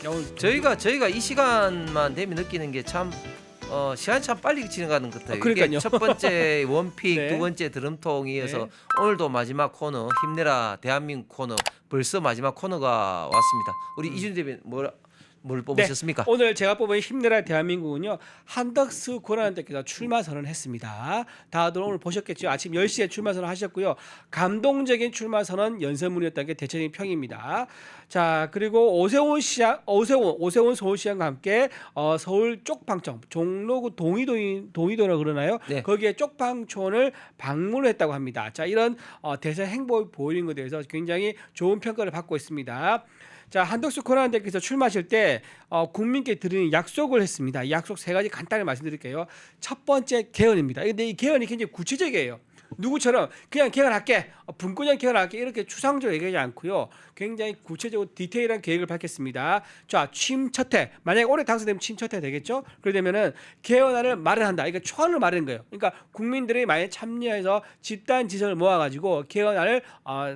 오늘 저희가 이 시간만 되면 느끼는 게 참 시간이 참 빨리 지나가는 것 같아요. 그러니까요. 이게 첫 번째 원픽, 네. 두 번째 드럼통이어서 네. 오늘도 마지막 코너 힘내라 대한민국 코너 벌써 마지막 코너가 왔습니다. 우리 이준희 대변인 뭘 뽑으셨습니까? 오늘 제가 뽑은 힘내라 대한민국은요, 한덕수 권한대표가 출마 선언했습니다. 다들 오늘 보셨겠죠? 아침 10시에 출마 선언하셨고요. 감동적인 출마 선언 연설문이었다는 게 대체적인 평입니다. 자, 그리고 오세훈 서울시장과 함께 서울 쪽방촌 종로구 동의도라고 그러나요? 네. 거기에 쪽방촌을 방문했다고 합니다. 자, 이런 대선 행보 보이는 것에 대해서 굉장히 좋은 평가를 받고 있습니다. 자, 한덕수 권한대표께서 출마하실 때 국민께 드리는 약속을 했습니다. 이 약속 세 가지 간단히 말씀드릴게요. 첫 번째 개헌입니다. 근데 이 개헌이 굉장히 구체적이에요. 누구처럼 그냥 개헌할게, 분권형 개헌할게 이렇게 추상적으로 얘기하지 않고요. 굉장히 구체적으로 디테일한 계획을 밝혔습니다. 자, 취임 첫 해, 만약에 올해 당선되면 취임 첫 해 되겠죠? 그러려면은 개헌안을 마련한다. 이거 초안을 마련한 거예요. 그러니까 국민들이 많이 참여해서 집단 지성을 모아가지고 개헌안을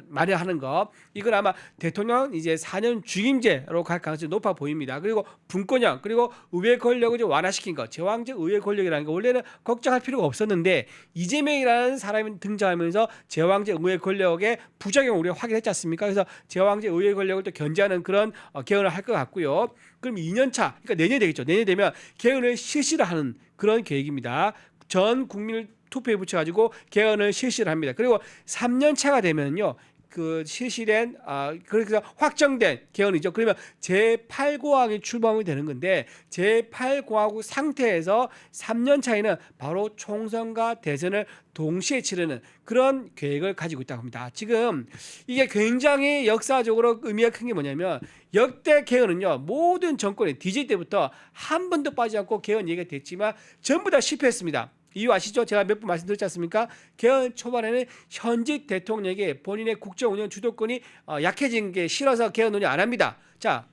마련하는 거. 이건 아마 대통령 이제 4년 중임제로 갈 가능성이 높아 보입니다. 그리고 분권형, 그리고 의회 권력을 좀 완화시킨 거, 제왕적 의회 권력이라는 거 원래는 걱정할 필요가 없었는데 이재명이라는 사람이 등장하면서 제왕적 의회 권력의 부작용을 우리가 확인했지 않습니까? 그래서 제왕적 의회 권력을 또 견제하는 그런 개헌을 할 것 같고요. 그럼 2년 차, 그러니까 내년 되겠죠. 내년 되면 개헌을 실시를 하는 그런 계획입니다. 전 국민을 투표에 붙여가지고 개헌을 실시를 합니다. 그리고 3년 차가 되면요. 그 실시된 그래서 확정된 개헌이죠. 그러면 제8공화국이 출범이 되는 건데 제8공화국 상태에서 3년 차에는 바로 총선과 대선을 동시에 치르는 그런 계획을 가지고 있다고 합니다. 지금 이게 굉장히 역사적으로 의미가 큰 게 뭐냐면 역대 개헌은요. 모든 정권이 DJ 때부터 한 번도 빠지지 않고 개헌 얘기가 됐지만 전부 다 실패했습니다. 이유 아시죠? 제가 몇 번 말씀드렸지 않습니까? 개헌 초반에는 현직 대통령에게 본인의 국정 운영 주도권이 약해진 게 싫어서 개헌 운영 안 합니다. 자,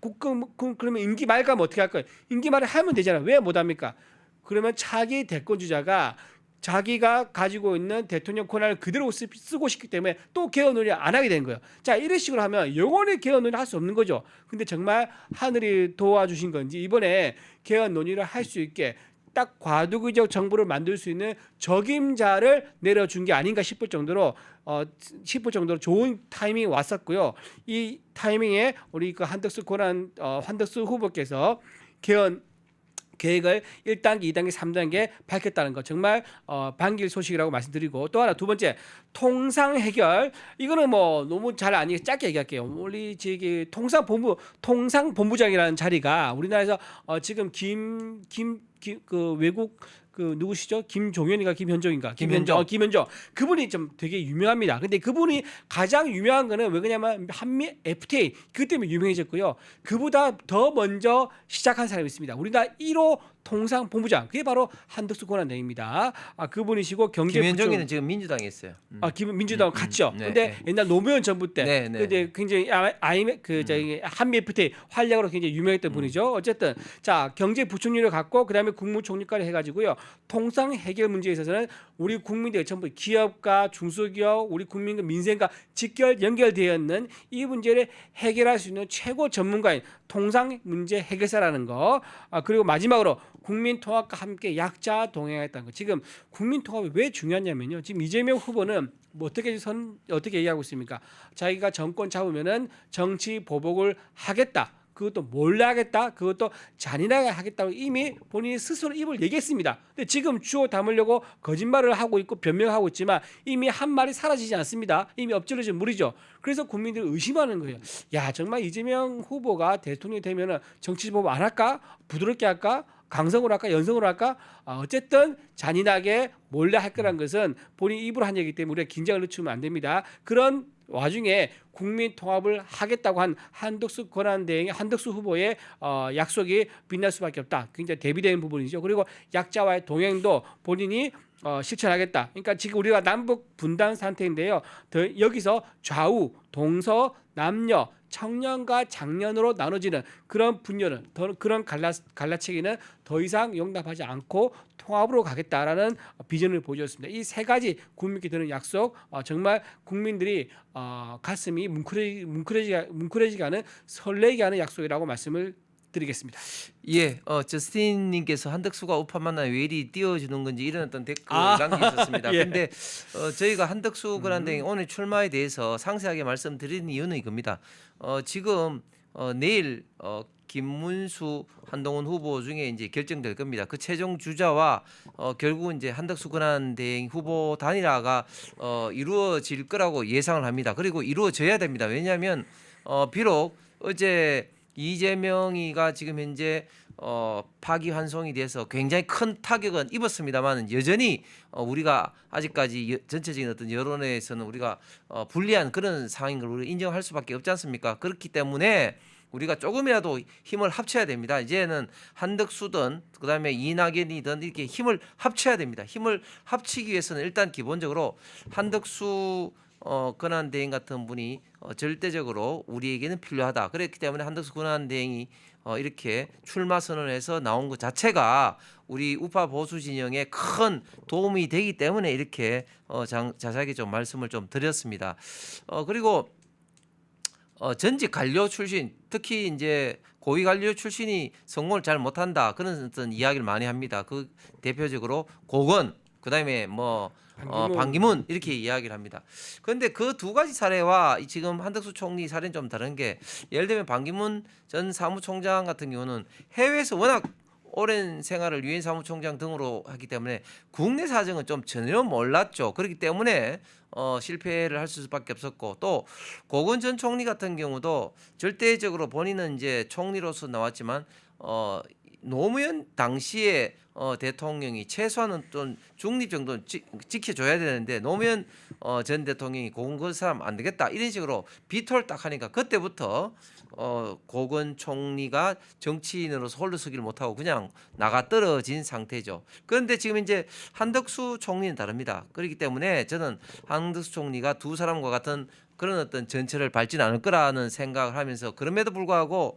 그러면 임기 말 가면 어떻게 할 거예요? 임기 말을 하면 되잖아요. 왜 못 합니까? 그러면 차기 대권 주자가 자기가 가지고 있는 대통령 권한을 그대로 쓰고 싶기 때문에 또 개헌 논의 안 하게 되는 거예요. 자, 이런 식으로 하면 영원히 개헌 논의 할 수 없는 거죠. 근데 정말 하늘이 도와주신 건지 이번에 개헌 논의를 할 수 있게 딱 과도기적 정부를 만들 수 있는 적임자를 내려준 게 아닌가 싶을 정도로 좋은 타이밍이 왔었고요. 이 타이밍에 우리 그 한덕수 후보께서 개헌 계획을 1단계, 2단계, 3단계 밝혔다는 거 정말 반길 소식이라고 말씀드리고 또 하나 두 번째 통상 해결 이거는 뭐 너무 잘 아니게 짧게 얘기할게요. 우리 저기 통상본부장이라는 자리가 우리나라에서 지금 그 외국 그 누구시죠? 김종현인가 김현종인가? 김현종 그분이 좀 되게 유명합니다. 근데 그분이 가장 유명한 거는 왜 그러냐면 한미 FTA 그 때문에 유명해졌고요. 그보다 더 먼저 시작한 사람이 있습니다. 우리나라 1호 통상본부장 그게 바로 한덕수 권한대행입니다. 그분이시고 김현종이는 지금 민주당에 있어요. 민주당 갔죠. 네, 근데 네. 옛날 노무현 정부 때 네, 네. 근데 굉장히 저기 한미 FTA 활약으로 굉장히 유명했던 분이죠. 어쨌든 자 경제부총리를 갖고 그다음에 국무총리까지 해가지고요. 통상 해결 문제에 있어서는 우리 국민들 전부 기업과 중소기업, 우리 국민과 민생과 직결 연결되어 있는 이 문제를 해결할 수 있는 최고 전문가인 통상 문제 해결사라는 거. 그리고 마지막으로 국민 통합과 함께 약자 동행하겠다는 거. 지금 국민 통합이 왜 중요하냐면요. 지금 이재명 후보는 뭐 어떻게 얘기하고 있습니까? 자기가 정권 잡으면은 정치 보복을 하겠다. 그것도 몰래 하겠다. 그것도 잔인하게 하겠다고 이미 본인이 스스로 입을 얘기했습니다. 근데 지금 주워 담으려고 거짓말을 하고 있고 변명하고 있지만 이미 한 말이 사라지지 않습니다. 이미 엎질러진 물이죠. 그래서 국민들이 의심하는 거예요. 야, 정말 이재명 후보가 대통령이 되면은 정치 보복 안 할까? 부드럽게 할까? 강성으로 할까? 연성으로 할까? 어쨌든 잔인하게 몰래 할 거란 것은 본인 입으로 한 얘기이기 때문에 우리가 긴장을 늦추면 안 됩니다. 그런 와중에 국민 통합을 하겠다고 한 한덕수 후보의 약속이 빛날 수밖에 없다. 굉장히 대비되는 부분이죠. 그리고 약자와의 동행도 본인이 실천하겠다. 그러니까 지금 우리가 남북 분단 상태인데요. 여기서 좌우, 동서, 남녀, 청년과 장년으로 나눠지는 그런 분열은 그런 갈라치기는 더 이상 용납하지 않고 통합으로 가겠다라는 비전을 보여줬습니다. 이 세 가지 국민께 드는 약속 정말 국민들이 가슴이 뭉클해지게 하는 설레게 하는 약속이라고 말씀을 드리겠습니다. 예, 저스틴님께서 한덕수가 우파 만나 왜 이리 띄워주는 건지 이런 어떤 댓글 아, 남기셨습니다. 예. 근데 저희가 한덕수 권한대행 오늘 출마에 대해서 상세하게 말씀드리는 이유는 이겁니다. 지금 내일 김문수 한동훈 후보 중에 이제 결정될 겁니다. 그 최종 주자와 결국은 이제 한덕수 권한대행 후보 단일화가 이루어질 거라고 예상을 합니다. 그리고 이루어져야 됩니다. 왜냐하면 비록 어제 이재명이가 지금 현재 파기환송이 돼서 굉장히 큰 타격은 입었습니다만 여전히 우리가 아직까지 전체적인 어떤 여론에서는 우리가 불리한 그런 상황인 걸 우리가 인정할 수밖에 없지 않습니까? 그렇기 때문에 우리가 조금이라도 힘을 합쳐야 됩니다. 이제는 한덕수든 그다음에 이낙연이든 이렇게 힘을 합쳐야 됩니다. 힘을 합치기 위해서는 일단 기본적으로 한덕수 권한대행 같은 분이 절대적으로 우리에게는 필요하다. 그렇기 때문에 한덕수 권한대행이 이렇게 출마 선언해서 나온 것 자체가 우리 우파 보수 진영에 큰 도움이 되기 때문에 이렇게 자세하게 좀 말씀을 좀 드렸습니다. 그리고 전직 관료 출신, 특히 이제 고위 관료 출신이 성공을 잘 못한다 그런 어떤 이야기를 많이 합니다. 그 대표적으로 고건, 그다음에 뭐 반기문 이렇게 이야기를 합니다. 그런데 그 두 가지 사례와 지금 한덕수 총리 사례는 좀 다른 게, 예를 들면 반기문 전 사무총장 같은 경우는 해외에서 워낙 오랜 생활을 유엔 사무총장 등으로 하기 때문에 국내 사정은 좀 전혀 몰랐죠. 그렇기 때문에 실패를 할 수밖에 없었고, 또 고건 전 총리 같은 경우도 절대적으로 본인은 이제 총리로서 나왔지만 노무현 당시에 대통령이 최소한은 좀 중립 정도는 지켜줘야 되는데 노무현 전 대통령이 고건 그 사람 안 되겠다 이런 식으로 비토를 딱 하니까 그때부터 고건 총리가 정치인으로서 홀로 서기를 못하고 그냥 나가 떨어진 상태죠. 그런데 지금 이제 한덕수 총리는 다릅니다. 그렇기 때문에 저는 한덕수 총리가 두 사람과 같은 그런 어떤 전철을 밟지는 않을 거라는 생각을 하면서, 그럼에도 불구하고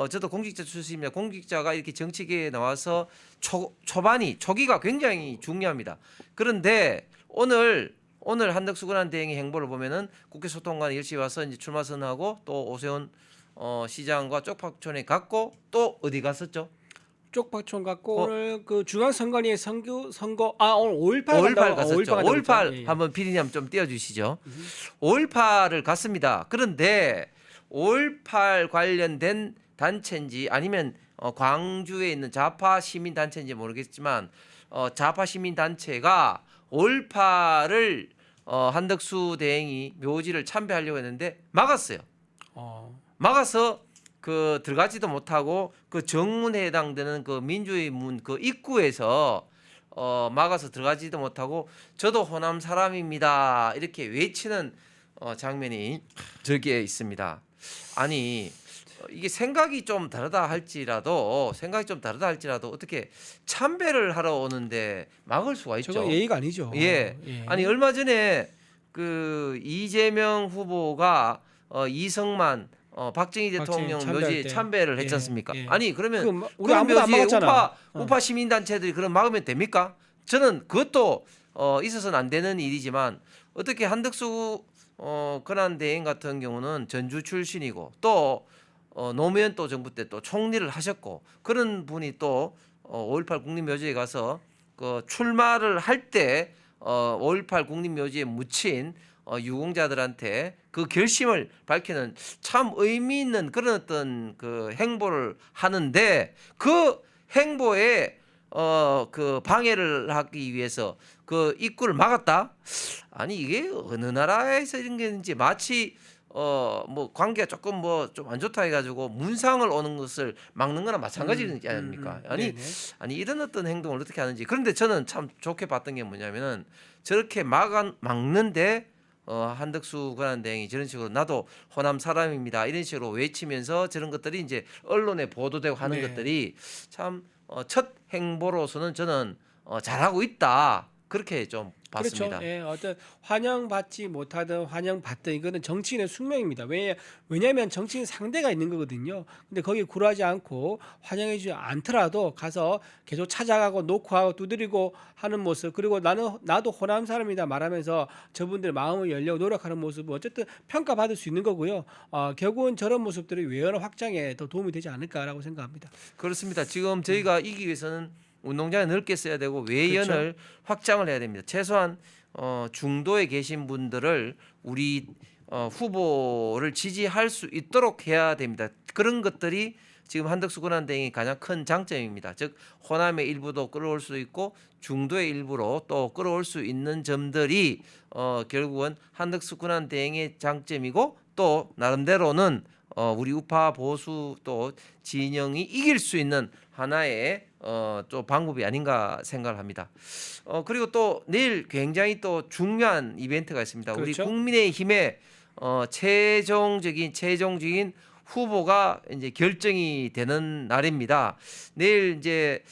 저도 공직자 출신입니다. 공직자가 이렇게 정치계에 나와서 초기가 굉장히 중요합니다. 그런데 오늘 한덕수 권한대행의 행보를 보면은 국회 소통관에 열심히 와서 이제 출마 선언하고 또 오세훈 시장과 쪽파촌에 갔고 또 어디 갔었죠? 쪽파촌 갖고 오늘 그 중앙선관위의 선거 오늘 5.18 5.18 간다고. 갔었죠. 5.18 5.18 예, 예. 한번 PD님 좀 띄워주시죠. 5.18을 갔습니다. 그런데 5.18 관련된 단체인지 아니면 광주에 있는 좌파 시민 단체인지 모르겠지만 좌파 시민 단체가 5.18을 한덕수 대행이 묘지를 참배하려고 했는데 막았어요. 막아서 그 들어가지도 못하고 그 정문에 해당되는 그 민주의 문 그 입구에서 막아서 들어가지도 못하고 저도 호남 사람입니다 이렇게 외치는 장면이 저기에 있습니다. 아니 이게 생각이 좀 다르다 할지라도 어떻게 참배를 하러 오는데 막을 수가 있죠. 저거 예의가 아니죠. 예. 아니 얼마 전에 그 이재명 후보가 이성만 박정희 대통령 참배할 묘지에 때. 참배를 했지 예, 않습니까? 예. 아니 그러면 우리 그런 아무도 안 묘지에 막았잖아. 우파 시민 단체들이 그럼 막으면 됩니까? 저는 그것도 있어서는 안 되는 일이지만, 어떻게 한덕수 권한대행 같은 경우는 전주 출신이고 또 노무현 또 정부 때 또 총리를 하셨고 그런 분이 또 5.18 국립묘지에 가서 그 출마를 할 때 5.18 국립묘지에 묻힌 유공자들한테 그 결심을 밝히는 참 의미 있는 그런 어떤 그 행보를 하는데, 그 행보에 그 방해를 하기 위해서 그 입구를 막았다? 아니 이게 어느 나라에서 이런 게 있는지, 마치 뭐 관계가 조금 뭐 좀 안 좋다 해가지고 문상을 오는 것을 막는 거나 마찬가지지 아닙니까? 아니 이런 어떤 행동을 어떻게 하는지. 그런데 저는 참 좋게 봤던 게 뭐냐면은 저렇게 막는데 한덕수 권한대행이 저런 식으로 나도 호남 사람입니다 이런 식으로 외치면서 저런 것들이 이제 언론에 보도되고 하는 네. 것들이 참 첫 행보로서는 저는 잘하고 있다 그렇게 좀 봤습니다. 그렇죠. 예, 어떤 환영받지 못하든 환영받든 이거는 정치인의 숙명입니다. 왜냐하면 정치인 상대가 있는 거거든요. 근데 거기에 굴하지 않고 환영해주지 않더라도 가서 계속 찾아가고 노크하고 두드리고 하는 모습, 그리고 나도 호남 사람이다 말하면서 저분들 마음을 열려고 노력하는 모습은 어쨌든 평가받을 수 있는 거고요. 결국은 저런 모습들이 외연 확장에 더 도움이 되지 않을까라고 생각합니다. 그렇습니다. 지금 저희가 이기 위해서는 운동장을 넓게 써야 되고 외연을 그렇죠. 확장을 해야 됩니다. 최소한 중도에 계신 분들을 우리 후보를 지지할 수 있도록 해야 됩니다. 그런 것들이 지금 한덕수 권한대행이 가장 큰 장점입니다. 즉 호남의 일부도 끌어올 수 있고 중도의 일부로 또 끌어올 수 있는 점들이 결국은 한덕수 권한대행의 장점이고 또 나름대로는 우리 우파 보수 또 진영이 이길 수 있는 하나의 또 방법이 아닌가 생각을 합니다. 그리고 또 내일 굉장히 또 중요한 이벤트가 있습니다. 우리 그렇죠. 국민의힘의 최종적인 후보가 이제 결정이 되는 날입니다. 내일 이제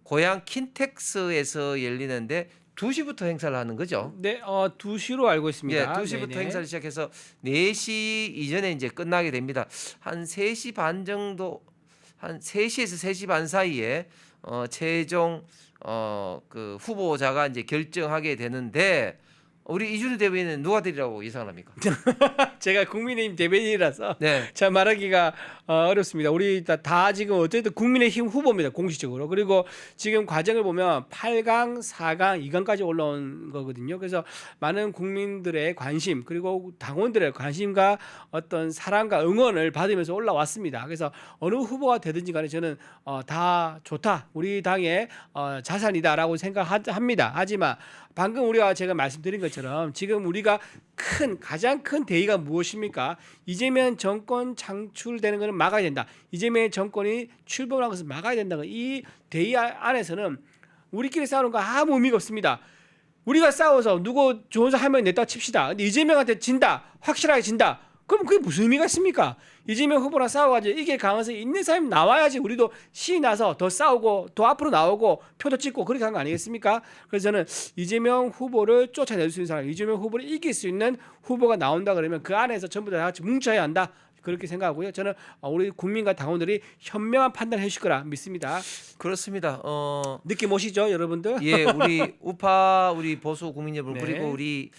고향 킨텍스에서 열리는데 2시부터 행사를 하는 거죠. 네, 2시로 알고 예, 있습니다. 2시부터 네네. 행사를 시작해서 4시 이전에 이제 끝나게 됩니다. 한 3시 반 정도, 한 3시에서 3시 반 사이에 최종 그 후보자가 이제 결정하게 되는데 우리 이준희 대변인은 누가 되리라고 예상을 합니까? 제가 국민의힘 대변인이라서 네. 잘 말하기가 어렵습니다. 우리 다 지금 어쨌든 국민의힘 후보입니다. 공식적으로. 그리고 지금 과정을 보면 8강, 4강, 2강까지 올라온 거거든요. 그래서 많은 국민들의 관심 그리고 당원들의 관심과 어떤 사랑과 응원을 받으면서 올라왔습니다. 그래서 어느 후보가 되든지 간에 저는 다 좋다. 우리 당의 자산이다라고 생각합니다. 하지만 방금 제가 말씀드린 것처럼 지금 우리가 가장 큰 대의가 무엇입니까? 이재명 정권 창출되는 것을 막아야 된다. 이재명 정권이 출범하는 것을 막아야 된다는 이 대의 안에서는 우리끼리 싸우는 거 아무 의미가 없습니다. 우리가 싸워서 누구 좋은 사람 한 명 냈다 칩시다. 근데 이재명한테 진다. 확실하게 진다. 그럼 그게 무슨 의미가 있습니까? 이재명 후보랑 싸워가지고 이길 가능성이 있는 사람이 나와야지 우리도 신이 나서 더 싸우고 더 앞으로 나오고 표도 찍고 그렇게 한 거 아니겠습니까? 그래서 저는 이재명 후보를 쫓아낼 수 있는 사람, 이재명 후보를 이길 수 있는 후보가 나온다 그러면 그 안에서 전부 다 같이 뭉쳐야 한다. 그렇게 생각하고요. 저는 우리 국민과 당원들이 현명한 판단을 해주실 거라 믿습니다. 그렇습니다. 느낌 오시죠, 여러분들? 예, 우리 우파 우리 보수 국민 여러분 네. 그리고 우리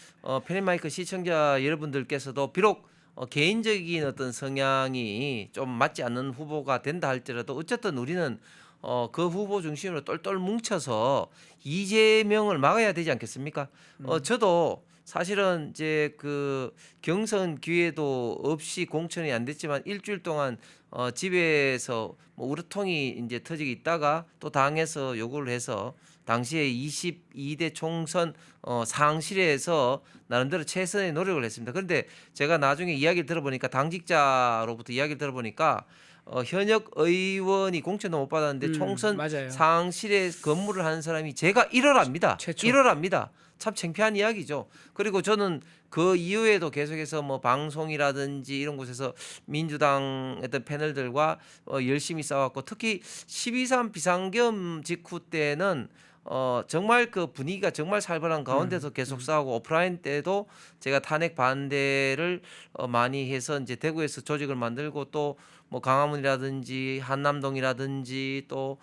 페리마이크 시청자 여러분들께서도 비록 개인적인 어떤 성향이 좀 맞지 않는 후보가 된다 할지라도 어쨌든 우리는 그 후보 중심으로 똘똘 뭉쳐서 이재명을 막아야 되지 않겠습니까? 저도 사실은 이제 그 경선 기회도 없이 공천이 안 됐지만 일주일 동안 집에서 뭐 우르통이 이제 터지고 있다가 또 당에서 요구를 해서 당시에 22대 총선 상실에서 나름대로 최선의 노력을 했습니다. 그런데 제가 나중에 이야기를 들어보니까 당직자로부터 이야기를 들어보니까 현역 의원이 공천도 못 받았는데 총선 맞아요. 상실에 근무를 하는 사람이 제가 1월합니다. 최초. 1월합니다. 참 창피한 이야기죠. 그리고 저는 그 이후에도 계속해서 뭐 방송이라든지 이런 곳에서 민주당 어떤 패널들과 열심히 싸웠고 특히 12.3 비상겸 직후 때는 정말 그 분위기가 정말 살벌한 가운데서 계속 싸우고 오프라인 때도 제가 탄핵 반대를 많이 해서 이제 대구에서 조직을 만들고 또 뭐 강화문이라든지 한남동이라든지 또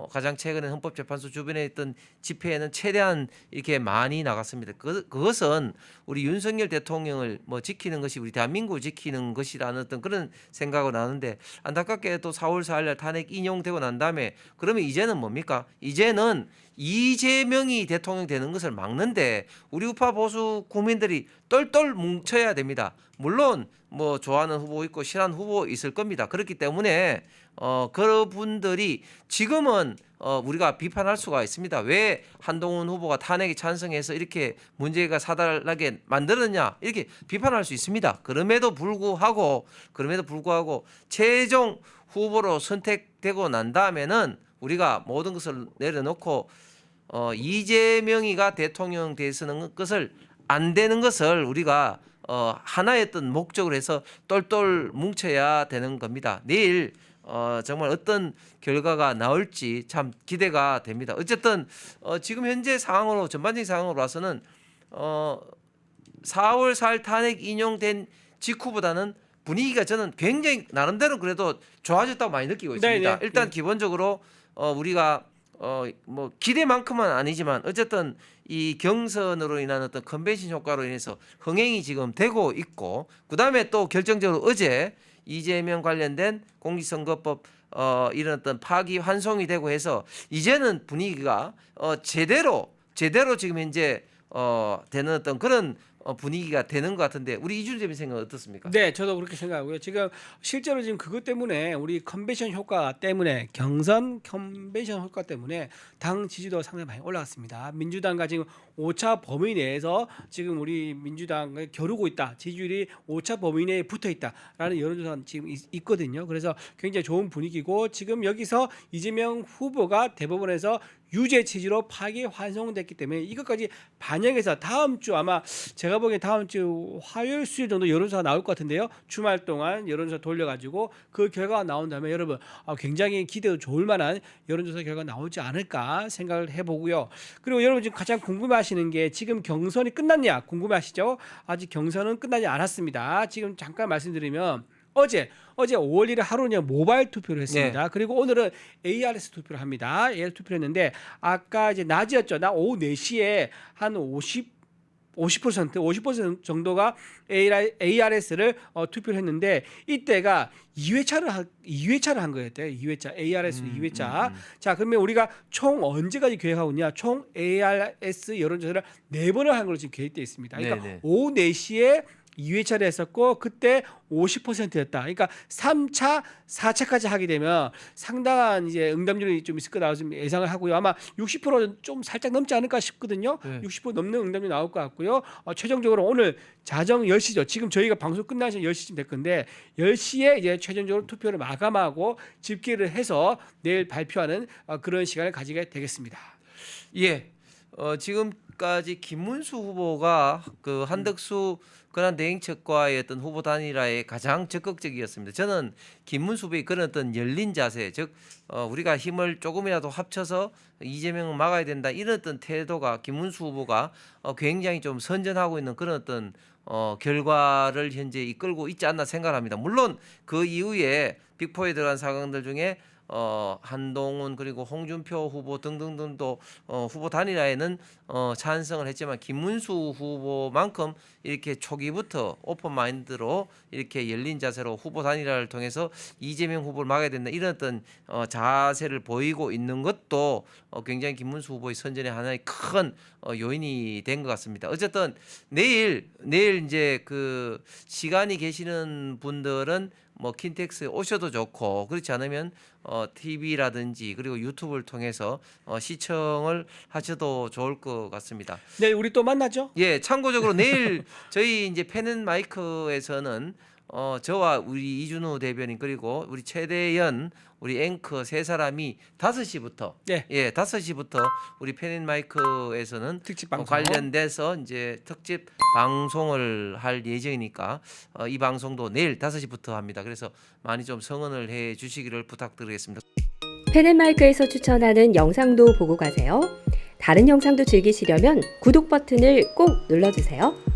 가장 최근에 헌법재판소 주변에 있던 집회에는 최대한 이렇게 많이 나갔습니다. 그것은 우리 윤석열 대통령을 뭐 지키는 것이 우리 대한민국을 지키는 것이라는 어떤 그런 생각을 나는데 안타깝게도 4월 4일날 탄핵 인용되고 난 다음에 그러면 이제는 뭡니까? 이제는 이재명이 대통령 되는 것을 막는데 우리 우파 보수 국민들이 똘똘 뭉쳐야 됩니다. 물론 뭐 좋아하는 후보 있고 싫어하는 후보 있을 겁니다. 그렇기 때문에 그분들이 지금은 우리가 비판할 수가 있습니다. 왜 한동훈 후보가 탄핵에 찬성해서 이렇게 문제가 사달하게 만들었냐 이렇게 비판할 수 있습니다. 그럼에도 불구하고 최종 후보로 선택되고 난 다음에는 우리가 모든 것을 내려놓고 이재명이가 대통령 되는 것을 안 되는 것을 우리가 하나의 어떤 목적으로 해서 똘똘 뭉쳐야 되는 겁니다. 내일 정말 어떤 결과가 나올지 참 기대가 됩니다. 어쨌든 지금 현재 상황으로 전반적인 상황으로 봐서는 4월 4일 탄핵 인용된 직후보다는 분위기가 저는 굉장히 나름대로 그래도 좋아졌다고 많이 느끼고 있습니다. 네네. 일단 기본적으로 우리가 뭐 기대만큼은 아니지만 어쨌든 이 경선으로 인한 어떤 컨벤션 효과로 인해서 흥행이 지금 되고 있고, 그다음에 또 결정적으로 어제 이재명 관련된 공직선거법 이런 어떤 파기 환송이 되고 해서 이제는 분위기가 제대로 지금 현재 되는 어떤 그런 분위기가 되는 것 같은데, 우리 이준우 대변인 생각은 어떻습니까? 네, 저도 그렇게 생각하고요. 지금 실제로 지금 그것 때문에 우리 컨벤션 효과 때문에 경선 컨벤션 효과 때문에 당 지지도가 상당히 많이 올라갔습니다. 민주당과 지금 5차 범위 내에서 지금 우리 민주당을 겨루고 있다. 지지율이 5차 범위 내에 붙어 있다라는 여론조사 지금 있거든요. 그래서 굉장히 좋은 분위기고, 지금 여기서 이재명 후보가 대법원에서 유죄 취지로 파기 환송됐기 때문에 이것까지 반영해서 다음 주, 아마 제가 보기엔 다음 주 화요일 수요일 정도 여론조사가 나올 것 같은데요. 주말 동안 여론조사 돌려가지고 그 결과가 나온다면 여러분 굉장히 기대도 좋을 만한 여론조사 결과가 나오지 않을까 생각을 해보고요. 그리고 여러분 지금 가장 궁금해하시는 게 지금 경선이 끝났냐 궁금해하시죠? 아직 경선은 끝나지 않았습니다. 지금 잠깐 말씀드리면 어제 5월 1일 하루는 모바일 투표를 했습니다. 그리고 오늘은 ARS 투표를 합니다. ARS 투표를 했는데 아까 이제 낮이었죠. 나 오후 4시에 한 50% 정도가 ARS를 투표를 했는데 이때가 2회차를 한 거였대요. 2회차 ARS 2회차. 자, 그러면 우리가 총 언제까지 계획하고 있냐? 총 ARS 여론조사를 4번을 한 걸로 지금 계획되어 있습니다. 그러니까 네네. 오후 4시에 2회차를 했었고 그때 50%였다. 그러니까 3차, 4차까지 하게 되면 상당한 이제 응답률이 좀 있을 거라고 좀 예상을 하고요. 아마 60%는 좀 살짝 넘지 않을까 싶거든요. 네. 60% 넘는 응답률이 나올 것 같고요. 최종적으로 오늘 자정 10시죠. 지금 저희가 방송 끝나서 10시쯤 될 건데 10시에 이제 최종적으로 투표를 마감하고 집계를 해서 내일 발표하는 그런 시간을 가지게 되겠습니다. 예. 지금까지 김문수 후보가 그 한덕수 권한대행측과의 어떤 후보 단일화에 가장 적극적이었습니다. 저는 김문수 후보의 그런 어떤 열린 자세, 즉 우리가 힘을 조금이라도 합쳐서 이재명을 막아야 된다, 이런 어떤 태도가 김문수 후보가 굉장히 좀 선전하고 있는 그런 어떤 결과를 현재 이끌고 있지 않나 생각합니다. 물론 그 이후에 빅4에 들어간 사강들 중에 한동훈 그리고 홍준표 후보 등등등도 후보 단일화에는 찬성을 했지만 김문수 후보만큼 이렇게 초기부터 오픈 마인드로 이렇게 열린 자세로 후보 단일화를 통해서 이재명 후보를 막아야 된다, 이런 어떤 자세를 보이고 있는 것도 굉장히 김문수 후보의 선전의 하나의 큰 요인이 된 것 같습니다. 어쨌든 내일 이제 그 시간이 계시는 분들은 뭐 킨텍스에 오셔도 좋고, 그렇지 않으면 TV라든지 그리고 유튜브를 통해서 시청을 하셔도 좋을 것 같습니다. 네, 우리 또 만나죠. 예, 참고적으로 내일 저희 이제 펜앤마이크에서는 저와 우리 이준우 대변인 그리고 우리 최대연 우리 앵커 세 사람이 5시부터 네. 5시부터 우리 펜앤마이크에서는 특집 방송. 관련돼서 이제 특집 방송을 할 예정이니까 이 방송도 내일 5시부터 합니다. 그래서 많이 좀 성원을 해 주시기를 부탁드리겠습니다. 펜앤마이크에서 추천하는 영상도 보고 가세요. 다른 영상도 즐기시려면 구독 버튼을 꼭 눌러주세요.